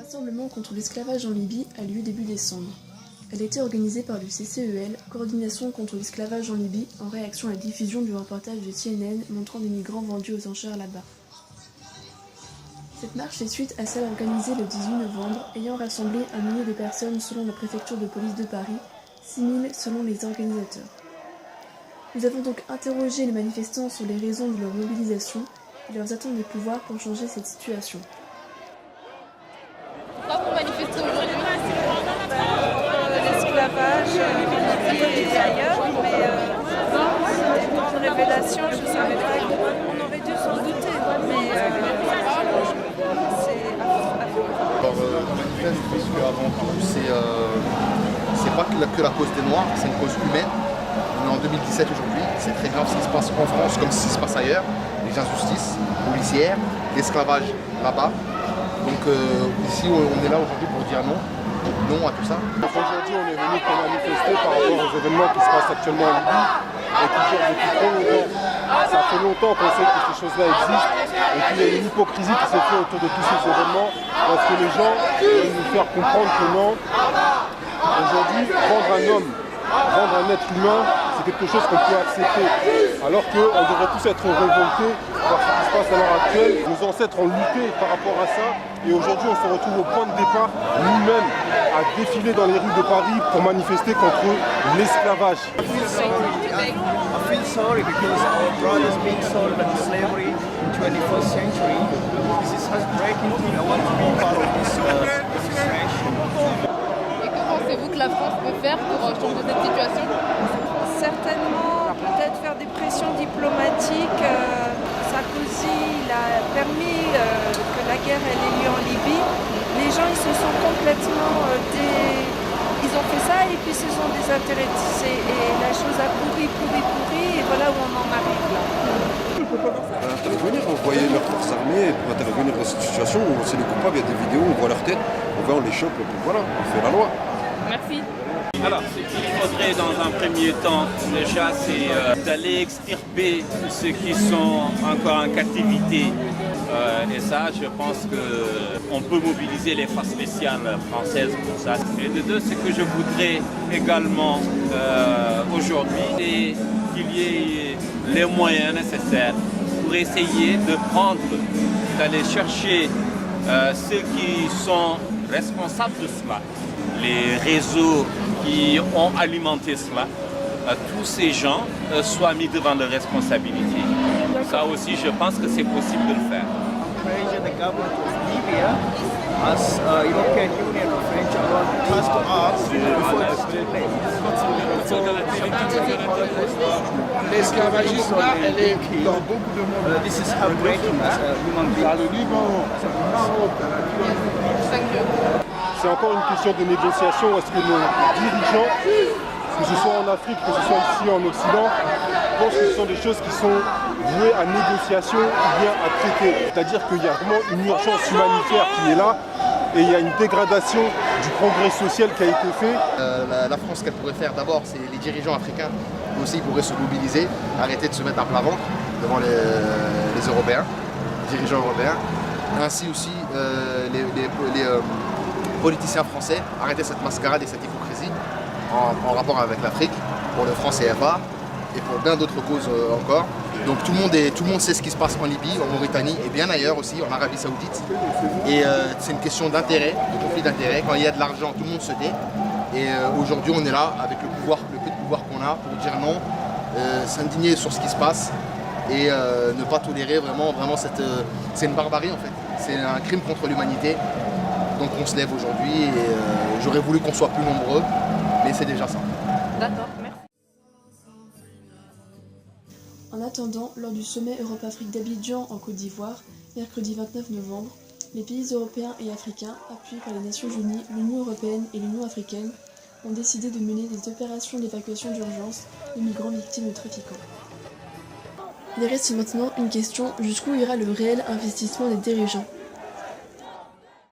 rassemblement contre l'esclavage en Libye a lieu début décembre. Elle a été organisée par le CCEL, Coordination contre l'esclavage en Libye, en réaction à la diffusion du reportage de CNN montrant des migrants vendus aux enchères là-bas. Cette marche fait suite à celle organisée le 18 novembre, ayant rassemblé 1 millier de personnes selon la préfecture de police de Paris, 6 000 selon les organisateurs. Nous avons donc interrogé les manifestants sur les raisons de leur mobilisation et leurs attentes des pouvoirs pour changer cette situation. Pourquoi vous manifestez aujourd'hui? L'esclavage et ailleurs, mais c'est une grande révélation, je ne savais pas, on aurait dû s'en douter, mais c'est affreux. Alors, on manifeste parce qu'avant tout, c'est pas que la cause des Noirs, c'est une cause humaine. On est en 2017 aujourd'hui, c'est très grave ce qui se passe en France comme ce qui se passe ailleurs, les injustices policières, l'esclavage là-bas. Donc ici, on est là aujourd'hui pour dire non à tout ça. Aujourd'hui, on est venu pour manifester par rapport aux événements qui se passent actuellement en Libye et qui durent depuis trop longtemps. Ça fait longtemps qu'on sait que ces choses-là existent et qu'il y a une hypocrisie qui s'est faite autour de tous ces événements parce que les gens veulent nous faire comprendre que non. Aujourd'hui, rendre un homme, rendre un être humain, c'est quelque chose qu'on peut accepter. Alors qu'on devrait tous être révoltés par ce qui se passe à l'heure actuelle. Nos ancêtres ont lutté par rapport à ça et aujourd'hui on se retrouve au point de départ, nous-mêmes, à défiler dans les rues de Paris pour manifester contre l'esclavage. I feel sorry because our brothers being sold into slavery in 21st century. This is heartbreaking. I want to be part of this demonstration. Et que pensez-vous que la France peut faire pour changer cette situation? Certainement, peut-être faire des pressions diplomatiques. Sarkozy il a permis que la guerre ait lieu en Libye. Les gens ils se sont complètement ils ont fait ça et puis se sont désintéressés. Et la chose a pourri et voilà où on en arrive là. Intervenir, envoyer leurs forces armées pour intervenir dans cette situation où c'est les coupables, il y a des vidéos, on voit leur tête, on les chope, et puis voilà, on fait la loi. Merci. Alors, ce qu'il faudrait dans un premier temps, déjà, c'est d'aller extirper ceux qui sont encore en captivité. Et ça, je pense qu'on peut mobiliser les forces spéciales françaises pour ça. Et de deux, ce que je voudrais également aujourd'hui, c'est qu'il y ait les moyens nécessaires pour essayer de d'aller chercher ceux qui sont responsables de cela, les réseaux qui ont alimenté cela, tous ces gens soient mis devant leurs responsabilités. Ça aussi, je pense que c'est possible de le faire. The government of Libya, as European Union of French has to ask before it's too late. L'esclavagisme là, elle est dans beaucoup de monde. This is heartbreaking as a human being. Dans le Liban, c'est encore une question de négociation. Est-ce que nos dirigeants, que ce soit en Afrique, que ce soit ici en Occident, pensent que ce sont des choses qui sont vouées à négociation ou bien à traiter? C'est-à-dire qu'il y a vraiment une urgence humanitaire qui est là et il y a une dégradation du progrès social qui a été fait. La France, qu'elle pourrait faire d'abord, c'est les dirigeants africains aussi pourraient se mobiliser, arrêter de se mettre à plat ventre devant les Européens, les dirigeants européens. Ainsi aussi les politiciens français, arrêter cette mascarade et cette hypocrisie en rapport avec l'Afrique, pour le franc CFA et pour bien d'autres causes encore. Donc tout le monde sait ce qui se passe en Libye, en Mauritanie et bien ailleurs aussi, en Arabie Saoudite. Et c'est une question d'intérêt, de conflit d'intérêt. Quand il y a de l'argent, tout le monde se tait. Et aujourd'hui, on est là avec le peu de pouvoir qu'on a pour dire non, s'indigner sur ce qui se passe et ne pas tolérer vraiment c'est une barbarie en fait. C'est un crime contre l'humanité. Donc on se lève aujourd'hui et j'aurais voulu qu'on soit plus nombreux, mais c'est déjà ça. D'accord, merci. En attendant, lors du sommet Europe-Afrique d'Abidjan en Côte d'Ivoire, mercredi 29 novembre, les pays européens et africains, appuyés par les Nations Unies, l'Union européenne et l'Union africaine, ont décidé de mener des opérations d'évacuation d'urgence de migrants victimes de trafiquants. Il reste maintenant une question, jusqu'où ira le réel investissement des dirigeants ?